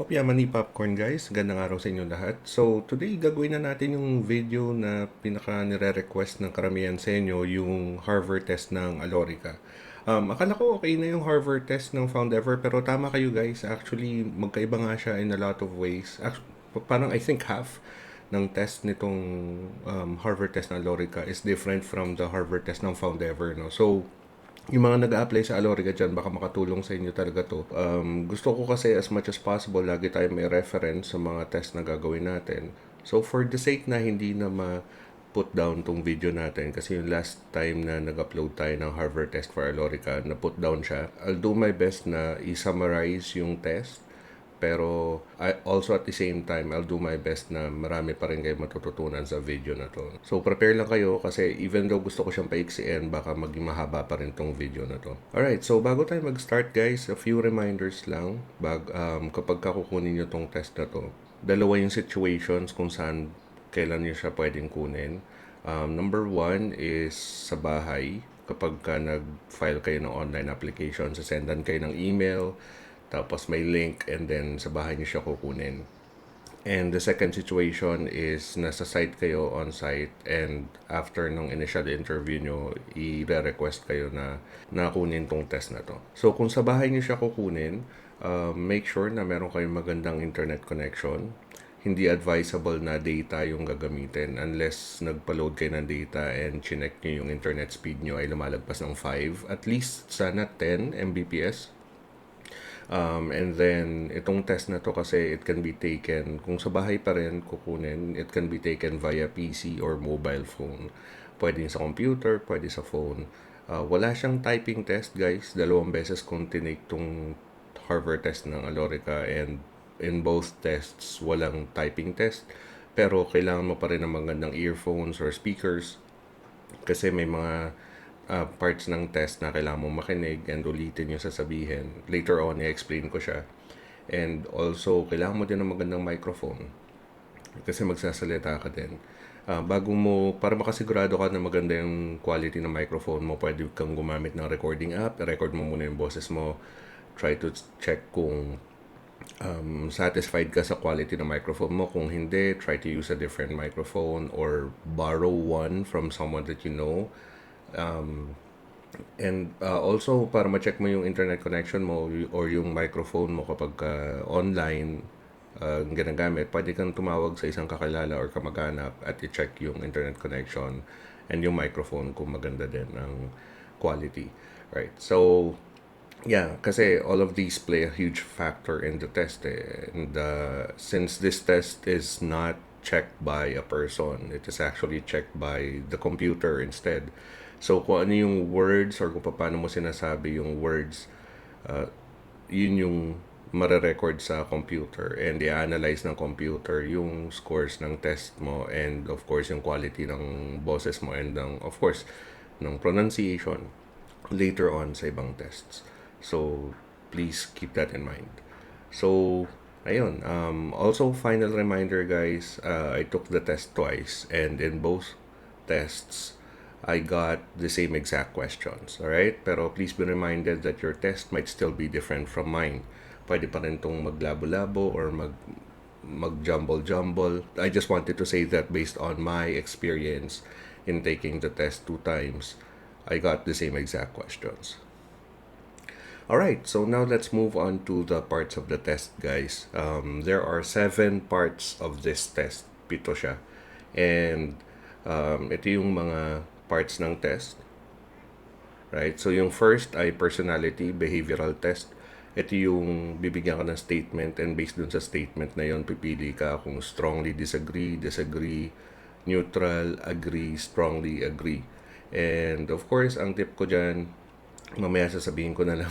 Hope yaman ni popcorn guys. Gandang araw sa inyo lahat. So today gagawin na natin yung video na pinaka nire-request ng karamihan sa inyo, yung HARVER test ng Alorica. Akala ko okay na yung HARVER test ng Foundever pero tama kayo guys. Actually magkaiba nga siya in a lot of ways. Parang I think half ng test nitong HARVER test ng Alorica is different from the HARVER test ng Foundever. No? So yung mga nag-a-apply sa Alorica dyan, baka makatulong sa inyo talaga to. Gusto ko kasi as much as possible, lagi tayo may reference sa mga test na gagawin natin. So for the sake na hindi na put down tong video natin, kasi yung last time na nag-upload tayo ng Harvard test for Alorica, na put down siya, I'll do my best na i-summarize yung test. Pero also at the same time, I'll do my best na marami pa rin kayo matututunan sa video na to. So prepare lang kayo kasi even though gusto ko siyang paiksiin, baka maging mahaba pa rin tong video na to. Alright, so bago tayo mag-start guys, a few reminders lang kapag kukunin nyo tong test na to. Dalawa yung situations kung saan kailan nyo siya pwedeng kunin. Number one is sa bahay. Kapag nag-file kayo ng online application, sasendan kayo ng email, tapos may link, and then sa bahay niyo siya kukunin. And the second situation is nasa site kayo, on site, and after nung initial interview nyo, i-request kayo na kunin tong test na to. So kung sa bahay niyo siya kukunin, make sure na meron kayong magandang internet connection. Hindi advisable na data yung gagamitin unless nagpa-load kayo ng data and chinek nyo yung internet speed nyo ay lumalagpas ng 5, at least sana 10 Mbps. And then, itong test na to kasi it can be taken, kung sa bahay pa rin kukunin, it can be taken via PC or mobile phone. Pwede sa computer, pwede sa phone. Wala siyang typing test guys. 2 beses kung tinake tong Harvard test ng Alorica, and in both tests, walang typing test. Pero kailangan mo pa rin ng magandang earphones or speakers kasi may mga parts ng test na kailangan mong makinig and ulitin yung sasabihin. Later on, i-explain ko siya. And also, kailangan mo din ng magandang microphone kasi magsasalita ka din. Para makasigurado ka na maganda yung quality ng microphone mo, pwede kang gumamit ng recording app. I-record mo muna yung boses mo. Try to check kung satisfied ka sa quality ng microphone mo. Kung hindi, try to use a different microphone or borrow one from someone that you know. And also para ma-check mo yung internet connection mo or yung microphone mo kapag online ginagamit, pwede kang tumawag sa isang kakilala or kamag-anak at i-check yung internet connection and yung microphone kung maganda din ang quality, right? So yeah, kasi all of these play a huge factor in the test and since this test is not checked by a person, it is actually checked by the computer instead. So kung ano yung words or kung paano mo sinasabi yung words, yun yung mare-record sa computer and i-analyze ng computer yung scores ng test mo, and of course yung quality ng boses mo, and of course ng pronunciation later on sa ibang tests. So please keep that in mind. So ayun, also final reminder guys, I took the test twice and in both tests I got the same exact questions, alright? Pero please be reminded that your test might still be different from mine. Pwede pa rin itong maglabo-labo or mag-jumble-jumble. I just wanted to say that based on my experience in taking the test 2 times, I got the same exact questions. Alright, so now let's move on to the parts of the test, guys. There are 7 parts of this test. 7 siya. And ito yung mga parts ng test, right? So yung first ay personality behavioral test. Ito yung bibigyan ka ng statement, and based dun sa statement na yon pipili ka kung strongly disagree, neutral, agree, strongly agree. And of course, ang tip ko dyan, mamaya sasabihin ko na lang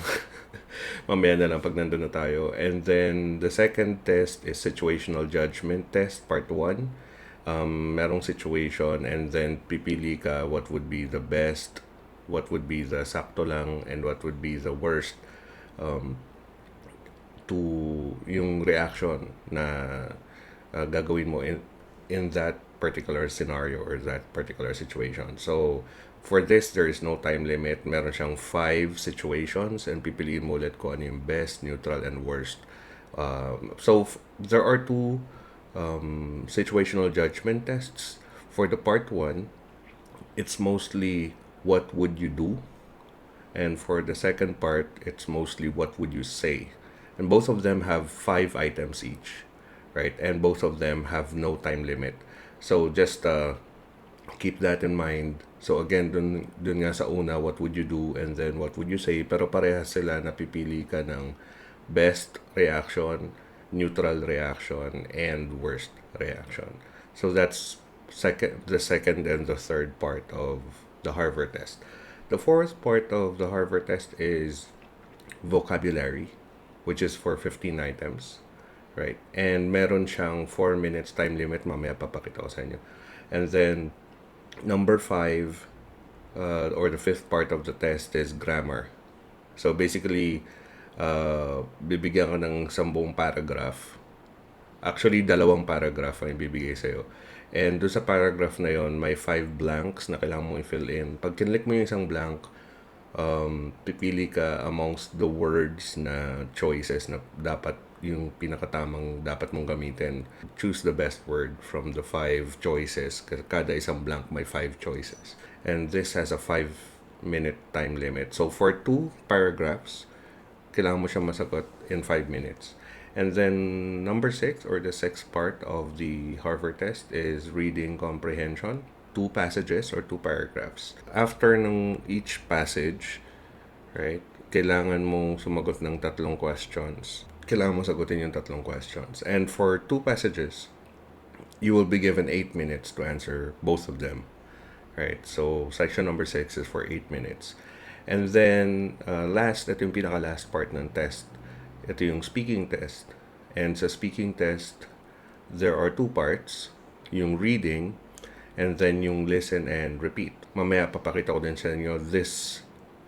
mamaya na lang pag nandun na tayo. And then the second test is situational judgment test, part 1. Merong situation and then pipili ka what would be the best, what would be the sakto lang, and what would be the worst to yung reaction na gagawin mo in that particular scenario or that particular situation. So for this, there is no time limit. Meron siyang 5 situations and pipiliin mo ulit kung ano yung best, neutral, and worst There are two situational judgment tests. For the part one, it's mostly what would you do, and for the second part, it's mostly what would you say. And both of them have 5 items each, right? And both of them have no time limit. So just keep that in mind. So again, dun nga sa una, what would you do and then what would you say, pero parehas sila, napipili ka ng best reaction, neutral reaction, and worst reaction. So that's the second and the third part of the Harvard test. The fourth part of the Harvard test is vocabulary, which is for 15 items, right? And meron siyang 4 minutes time limit. Mamaya papakita ko sa inyo. And then number 5, or the fifth part of the test is grammar. So basically, bibigyan ka ng 10 paragraph. Actually, 2 paragraph ang ibibigay sa'yo. And doon sa paragraph na yon, may 5 blanks na kailangan mong i-fill in. Pag kinlik mo yung isang blank, pipili ka amongst the words na choices na dapat yung pinakatamang dapat mong gamitin. Choose the best word from the 5 choices. Kada isang blank may 5 choices. And this has a 5-minute time limit. So for 2 paragraphs, kailangan mo siya masagot in 5 minutes. And then number 6, or the sixth part of the Harvard test, is reading comprehension. 2 passages or 2 paragraphs. After ng each passage, right, kailangan mong sumagot ng 3 questions. Kailangan mong sagutin yung 3 questions. And for 2 passages, you will be given 8 minutes to answer both of them. Right? So section number 6 is for 8 minutes. And then ito yung pinaka-last part ng test. Ito yung speaking test. And sa speaking test, there are 2 parts. Yung reading, and then yung listen and repeat. Mamaya papakita ko din sa inyo, this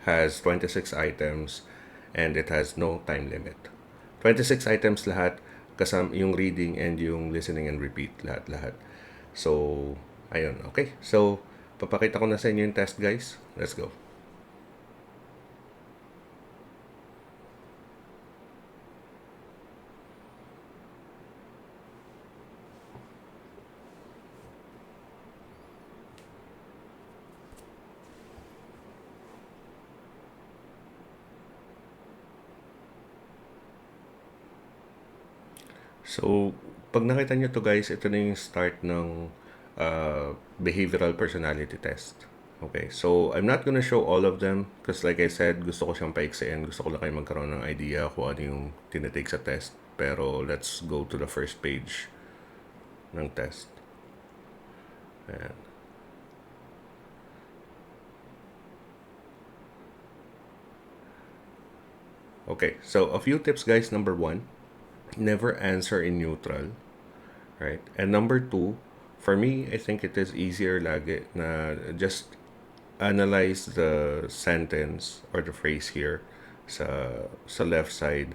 has 26 items and it has no time limit. 26 items lahat, kasama yung reading and yung listening and repeat, lahat. So, ayun, okay. So, papakita ko na sa inyo yung test, guys. Let's go. So, pag nakita nyo to, guys, ito na yung start ng behavioral personality test. Okay, so I'm not gonna show all of them because like I said, gusto ko siyang paiksiin. Gusto ko lang kayo magkaroon ng idea kung ano yung tinitake sa test. Pero let's go to the first page ng test. Ayan. Okay, so a few tips, guys. Number 1, never answer in neutral, right? And number 2, for me, I think it is easier lagi na just analyze the sentence or the phrase here sa left side.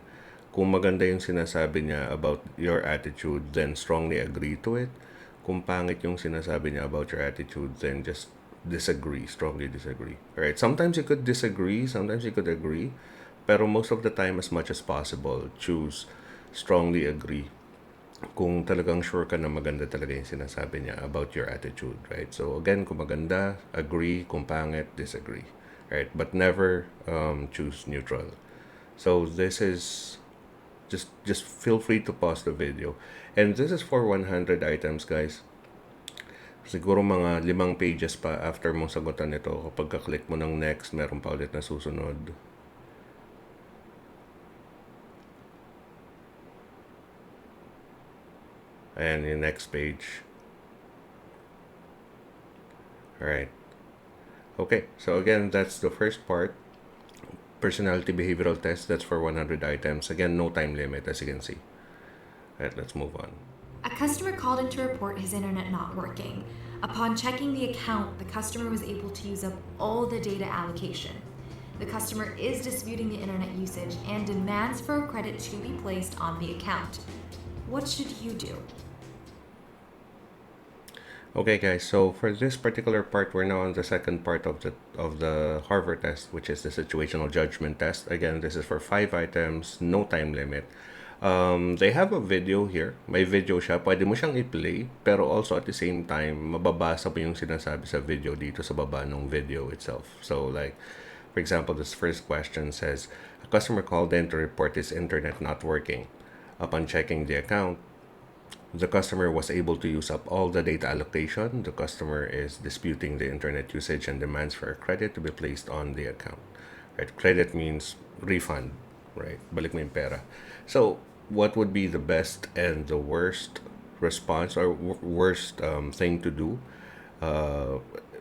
Kung maganda yung sinasabi niya about your attitude, then strongly agree to it. Kung pangit yung sinasabi niya about your attitude, then just strongly disagree. Alright, sometimes you could disagree, sometimes you could agree, pero most of the time, as much as possible, choose strongly agree kung talagang sure ka na maganda talaga yung sinasabi niya about your attitude, right? So again, kung maganda, agree. Kung pangit, disagree, right? But never choose neutral. So this is just feel free to pause the video. And this is for 100 items, guys. Siguro mga 5 pages pa after mong sagutan ito. Kapag ka-click mo ng next, meron pa ulit na susunod. And the next page. Alright. Okay, so again, that's the first part. Personality behavioral test, that's for 100 items. Again, no time limit, as you can see. Alright, let's move on. A customer called in to report his internet not working. Upon checking the account, the customer was able to use up all the data allocation. The customer is disputing the internet usage and demands for a credit to be placed on the account. What should you do? Okay, guys, so for this particular part, we're now on the second part of the Harvard test, which is the situational judgment test. Again, this is for 5 items, no time limit. They have a video here. May video siya. Pwede mo siyang i-play. Pero also at the same time, mababasa mo yung sinasabi sa video dito sa baba ng video itself. So like, for example, this first question says, a customer called in to report his internet not working. Upon checking the account, the customer was able to use up all the data allocation. The customer is disputing the internet usage and demands for a credit to be placed on the account. Right? Credit means refund. Right? Balik mo yung pera. So, what would be the best and the worst response or worst thing to do?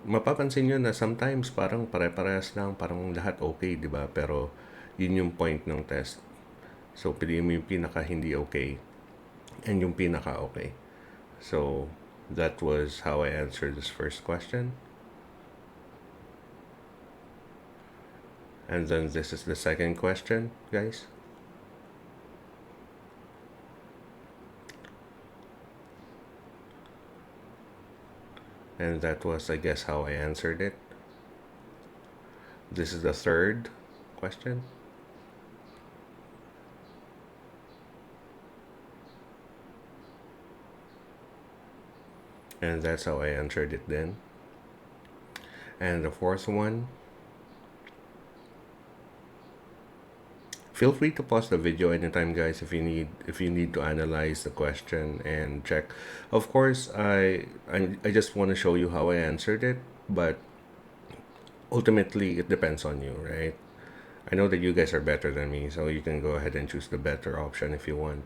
Mapapansin nyo na sometimes parang pare-parehas lang, parang lahat okay, di ba? Pero yun yung point ng test. So, piliin mo yung pinaka hindi okay and yung pinaka okay. So, that was how I answered this first question. And then this is the second question, guys. And that was, I guess, how I answered it. This is the third question. And that's how I answered it then. And the fourth one, feel free to pause the video anytime, guys, if you need to analyze the question and check. Of course, I just want to show you how I answered it, but ultimately it depends on you, right? I know that you guys are better than me, so you can go ahead and choose the better option if you want.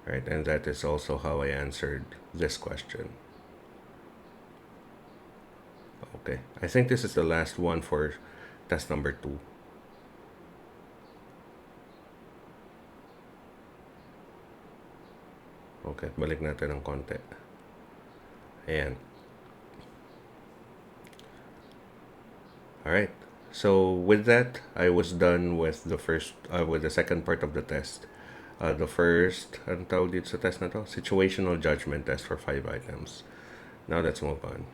Right, and that is also how I answered this question. Okay, I think this is the last one for test number 2. Okay, balik natin ng konti. Ayan. Alright, so with that, I was done with the second part of the test. The first, anong tawag dito sa test na to? Situational judgment test for 5 items. Now let's move on.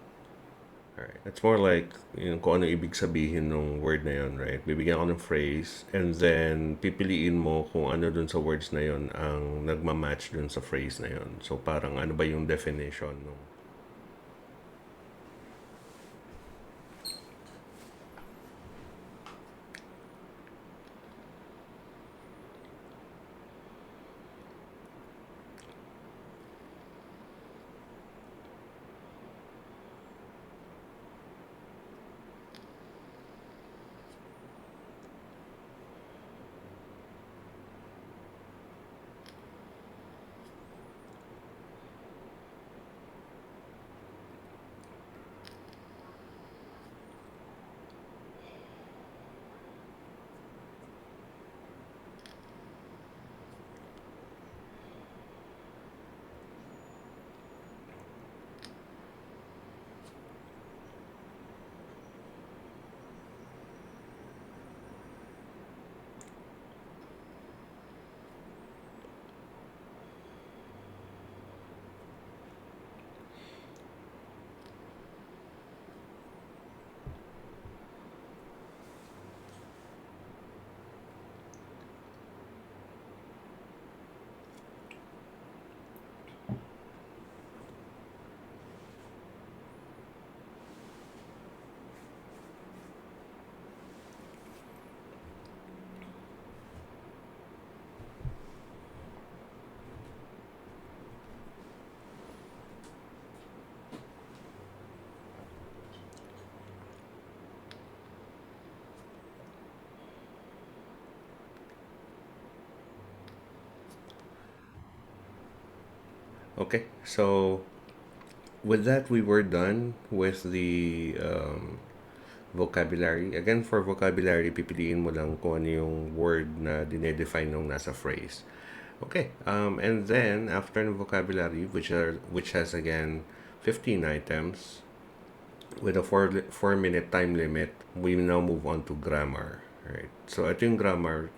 Alright, it's more like yung kung ano ibig sabihin ng word na yun, right? Bibigyan ako ng phrase and then pipiliin mo kung ano dun sa words na yun ang nagmamatch dun sa phrase na yun. So parang ano ba yung definition ng Okay, so with that, we were done with the vocabulary. Again, for vocabulary, pipiliin mo lang kung ano yung word na dinedefine nung nasa phrase. Okay, and then after the vocabulary, which has again 15 items with a 4-minute time limit, we now move on to grammar. Right. So ito yung grammar.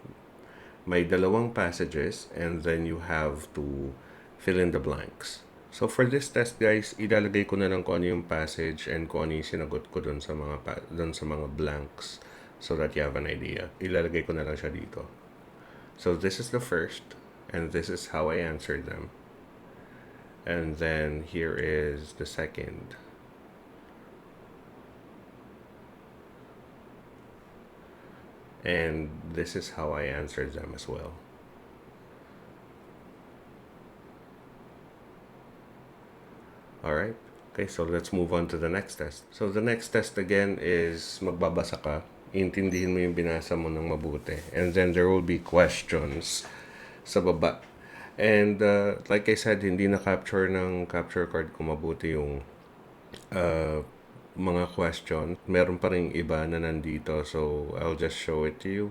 May dalawang passages and then you have to fill in the blanks. So for this test, guys, ilalagay ko na lang kung ano yung passage and kung ano yung sinagot ko dun sa mga blanks so that you have an idea. Ilalagay ko na lang siya dito. So this is the first, and this is how I answered them. And then here is the second. And this is how I answered them as well. Alright, okay, so let's move on to the next test. So the next test again is magbabasa ka, intindihin mo yung binasa mo ng mabuti, and then there will be questions sa baba. And like I said, hindi na-capture ng capture card ko mabuti yung mga question. Meron pa rin iba na nandito, so I'll just show it to you.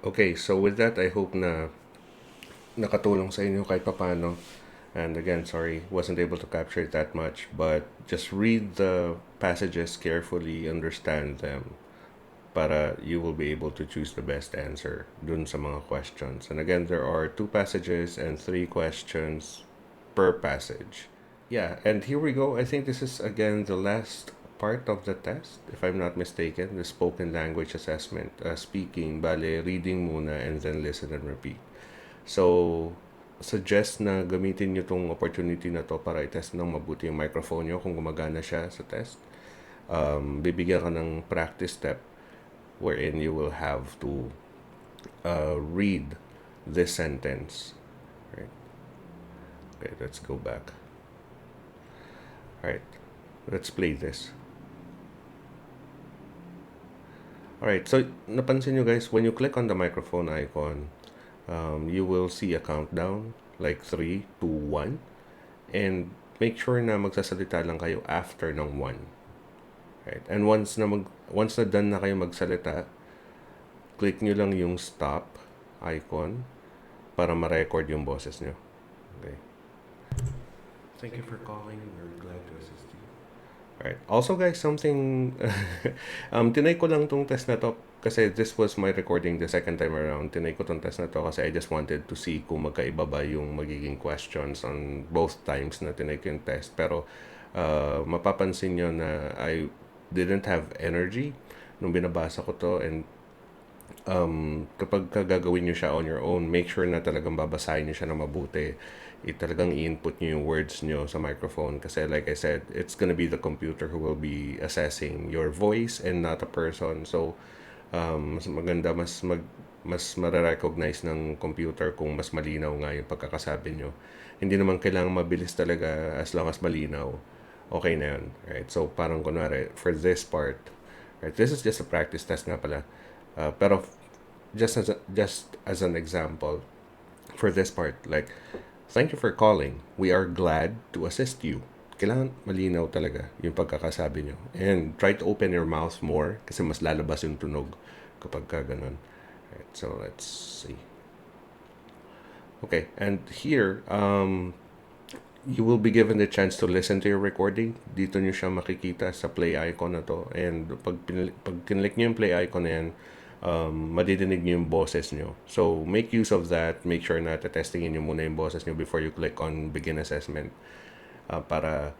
Okay, so with that, I hope na nakatulong sa inyo kahit papano. And again, sorry, wasn't able to capture it that much, but just read the passages carefully, understand them, para you will be able to choose the best answer dun sa mga questions. And again, there are 2 passages and 3 questions per passage. Yeah, and here we go. I think this is again the last part of the test, if I'm not mistaken, the spoken language assessment. Speaking, bale, reading muna and then listen and repeat. So, suggest na gamitin nyo tong opportunity na to para i-test ng mabuti yung microphone nyo kung gumagana siya sa test. Bibigyan ka ng practice step wherein you will have to read this sentence. Right? Okay, let's go back. Alright, let's play this. Alright, so napansin nyo guys, when you click on the microphone icon, you will see a countdown, like 3, 2, 1. And make sure na magsasalita lang kayo after ng 1. Right? And once na done na kayo magsalita, click nyo lang yung stop icon para ma-record yung boses nyo. Okay. Thank you for calling. We're glad to assist you. Alright. Also guys, something tinay ko lang tong test na to kasi this was my recording the second time around. Tinay ko tong test na to kasi I just wanted to see kung magkaiba ba yung magiging questions on both times na tinay ko yung test. Pero mapapansin nyo na I didn't have energy nung binabasa ko to, and kapag gagawin nyo siya on your own, make sure na talagang babasahin nyo siya na mabuti. Talagang i-input nyo yung words nyo sa microphone kasi like I said, it's gonna be the computer who will be assessing your voice and not a person. So mas maganda, mas mare-recognize ng computer kung mas malinaw nga yung pagkakasabi nyo. Hindi naman kailangan mabilis talaga, as long as malinaw, okay na yun. Right? So parang kunwari, for this part, right, this is just a practice test nga pala. Pero just as an example, for this part, like, thank you for calling. We are glad to assist you. Kailangan malinaw talaga yung pagkakasabi nyo. And try to open your mouth more kasi mas lalabas yung tunog kapag ka ganun. Right, so let's see. Okay, and here, you will be given the chance to listen to your recording. Dito nyo siya makikita sa play icon na to. And pag kinlik nyo yung play icon na yan, madidinig nyo yung boses nyo. So, make use of that. Make sure na testingin nyo muna yung boses nyo before you click on begin assessment. Para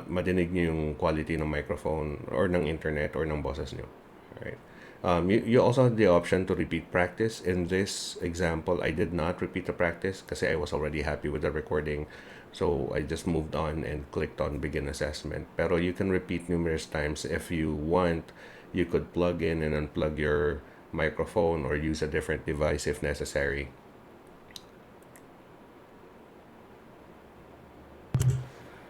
madinig nyo yung quality ng microphone or ng internet or ng boses nyo. Alright. You also have the option to repeat practice. In this example, I did not repeat the practice kasi I was already happy with the recording. So, I just moved on and clicked on begin assessment. Pero you can repeat numerous times if you want. You could plug in and unplug your microphone or use a different device if necessary.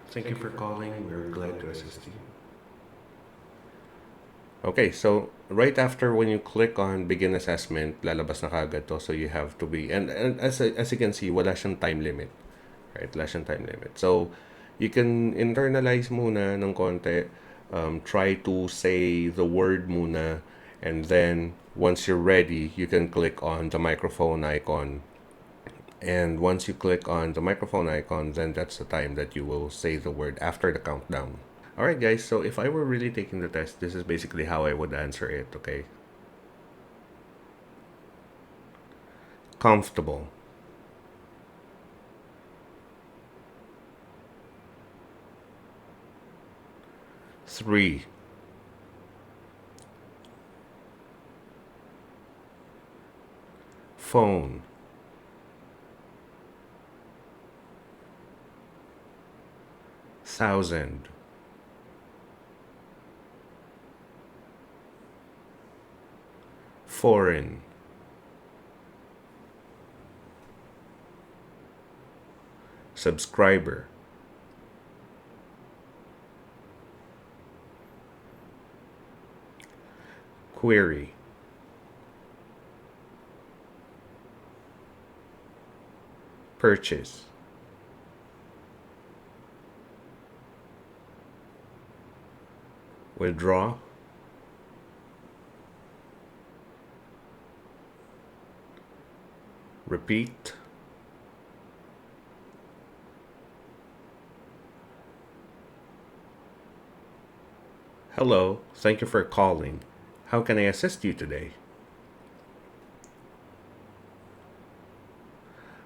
Thank you for calling. We're glad to assist you. Okay, so right after when you click on begin assessment, lalabas na kagad to. So you have to be, and as you can see, wala siyang time limit. Right, wala siyang time limit. So you can internalize muna ng konti. Try to say the word muna, and then once you're ready, you can click on the microphone icon. And once you click on the microphone icon, then that's the time that you will say the word after the countdown. Alright guys, so if I were really taking the test, this is basically how I would answer it, okay? Comfortable. Three. phone, thousand, foreign, subscriber, query, purchase, withdraw, repeat, hello, thank you for calling. How can I assist you today?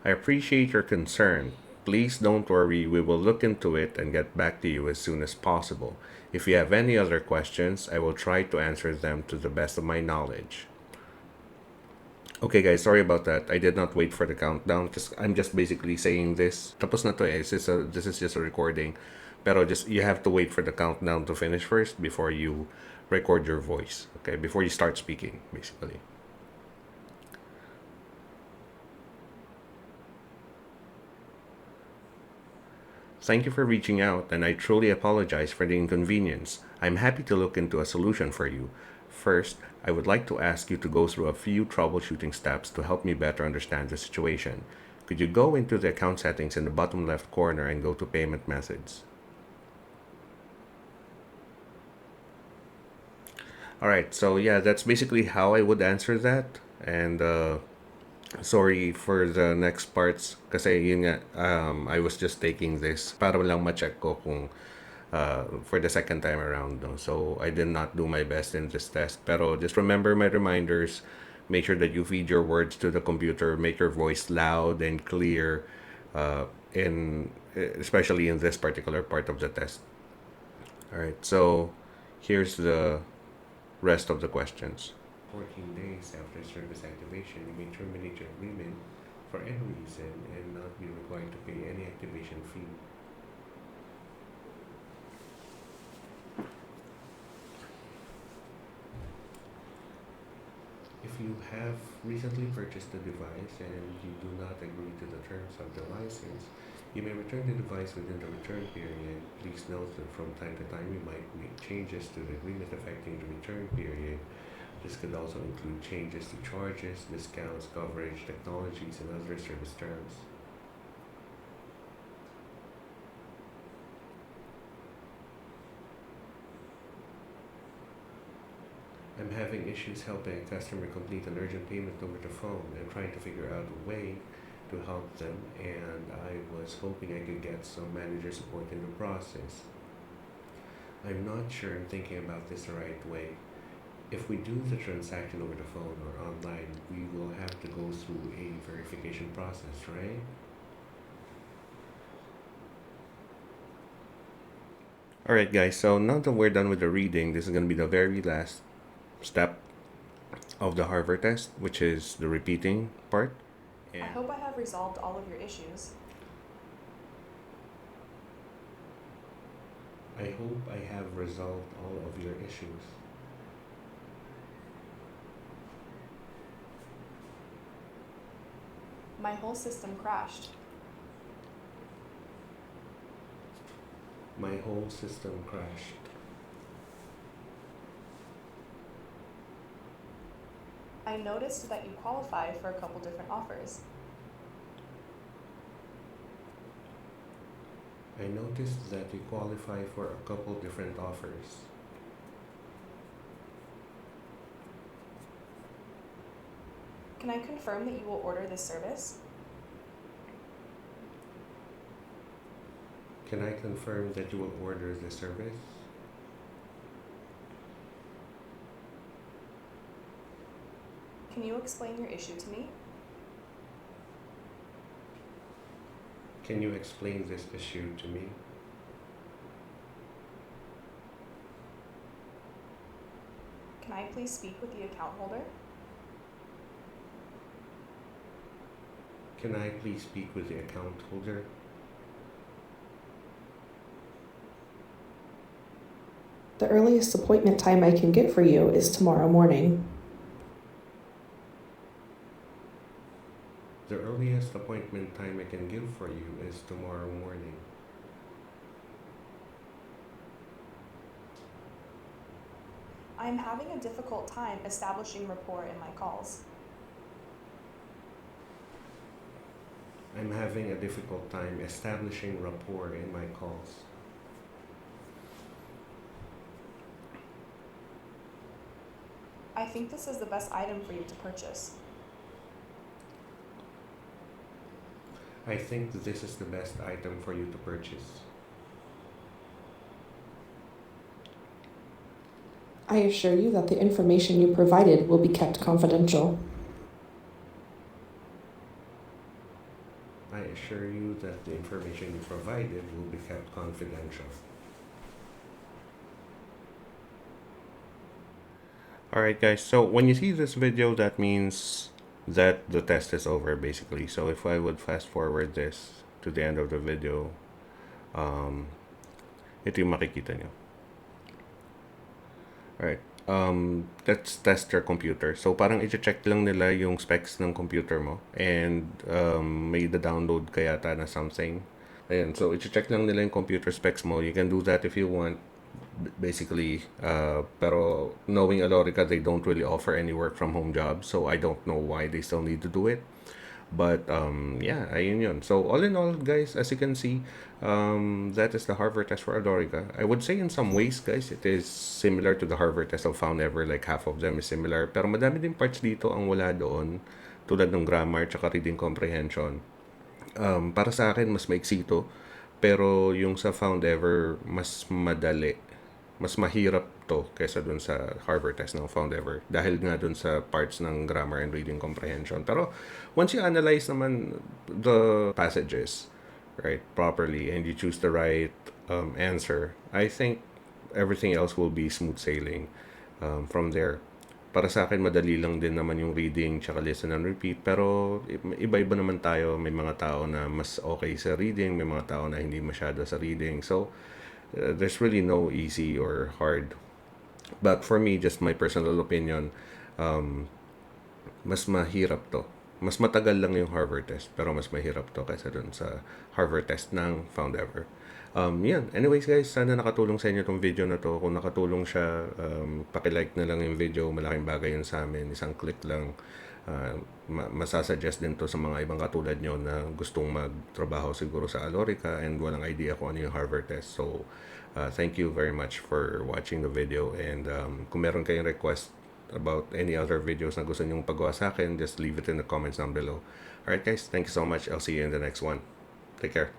I appreciate your concern. Please don't worry, we will look into it and get back to you as soon as possible. If you have any other questions, I will try to answer them to the best of my knowledge. Okay guys, sorry about that. I did not wait for the countdown. I'm just basically saying this. Tapos na to eh. This is just a recording. Pero just you have to wait for the countdown to finish first before you record your voice. Okay, before you start speaking, basically. Thank you for reaching out, and I truly apologize for the inconvenience. I'm happy to look into a solution for you. First, I would like to ask you to go through a few troubleshooting steps to help me better understand the situation. Could you go into the account settings in the bottom left corner and go to payment methods? Alright, so yeah, that's basically how I would answer that. And sorry for the next parts kasi yun nga, I was just taking this para lang ma-check ko kung for the second time around. No? So I did not do my best in this test. Pero just remember my reminders. Make sure that you feed your words to the computer. Make your voice loud and clear, especially in this particular part of the test. All right. So here's the rest of the questions. 14 days after service activation, you may terminate your agreement for any reason and not be required to pay any activation fee. If you have recently purchased a device and you do not agree to the terms of the license, you may return the device within the return period. Please note that from time to time you might make changes to the agreement affecting the return period. This could also include changes to charges, discounts, coverage, technologies, and other service terms. I'm having issues helping a customer complete an urgent payment over the phone. I'm trying to figure out a way to help them, and I was hoping I could get some manager support in the process. I'm not sure I'm thinking about this the right way. If we do the transaction over the phone or online, we will have to go through a verification process, right? Alright guys, so now that we're done with the reading, this is going to be the very last step of the HARVER test, which is the repeating part. I hope I have resolved all of your issues. I hope I have resolved all of your issues. My whole system crashed. My whole system crashed. I noticed that you qualify for a couple different offers. I noticed that you qualify for a couple different offers. Can I confirm that you will order this service? Can I confirm that you will order the service? Can you explain your issue to me? Can you explain this issue to me? Can I please speak with the account holder? Can I please speak with the account holder? The earliest appointment time I can get for you is tomorrow morning. The earliest appointment time I can give for you is tomorrow morning. I'm having a difficult time establishing rapport in my calls. I'm having a difficult time establishing rapport in my calls. I think this is the best item for you to purchase. I think that this is the best item for you to purchase. I assure you that the information you provided will be kept confidential. I assure you that the information you provided will be kept confidential. Alright guys, so when you see this video, that means that the test is over basically. So if I would fast forward this to the end of the video, ito yung makikita nyo. Alright, let's test your computer. So parang i-check lang nila yung specs ng computer mo, and may download ka yata na something. Ayan, so i-check lang nila yung computer specs mo. You can do that if you want, basically. Pero knowing Alorica, they don't really offer any work from home jobs, so I don't know why they still need to do it. But yeah, ayun yun. So all in all, guys, as you can see, that is the Harvard test for Alorica. I would say in some ways, guys, it is similar to the Harvard test of Found Ever. Like half of them is similar. Pero madami din parts dito ang wala doon, tulad ng grammar tsaka reading comprehension. Para sa akin, mas maiksi ito. Pero yung sa Found Ever, mas madali. Mas mahirap to kaysa dun sa Harvard test ng Found Ever. Dahil nga dun sa parts ng grammar and reading comprehension. Pero once you analyze naman the passages, right, properly, and you choose the right answer, I think everything else will be smooth sailing from there. Para sa akin, madali lang din naman yung reading tsaka listen and repeat. Pero iba-iba naman tayo. May mga tao na mas okay sa reading, may mga tao na hindi masyado sa reading. So, there's really no easy or hard. But for me, just my personal opinion, mas mahirap to. Mas matagal lang yung Harvard test, pero mas mahirap to kaysa dun sa Harvard test ng Found Ever. Yan. Anyways guys, sana nakatulong sa inyo tong video na to. Kung nakatulong siya, paki-like na lang yung video. Malaking bagay yun sa amin. Isang click lang. Masasuggest din to sa mga ibang katulad nyo na gustong magtrabaho siguro sa Alorica and walang idea kung ano yung Harvard test. So, thank you very much for watching the video. And kung meron kayong request about any other videos na gusto nyong pagawa sa akin, just leave it in the comments down below. Alright guys, thank you so much. I'll see you in the next one. Take care.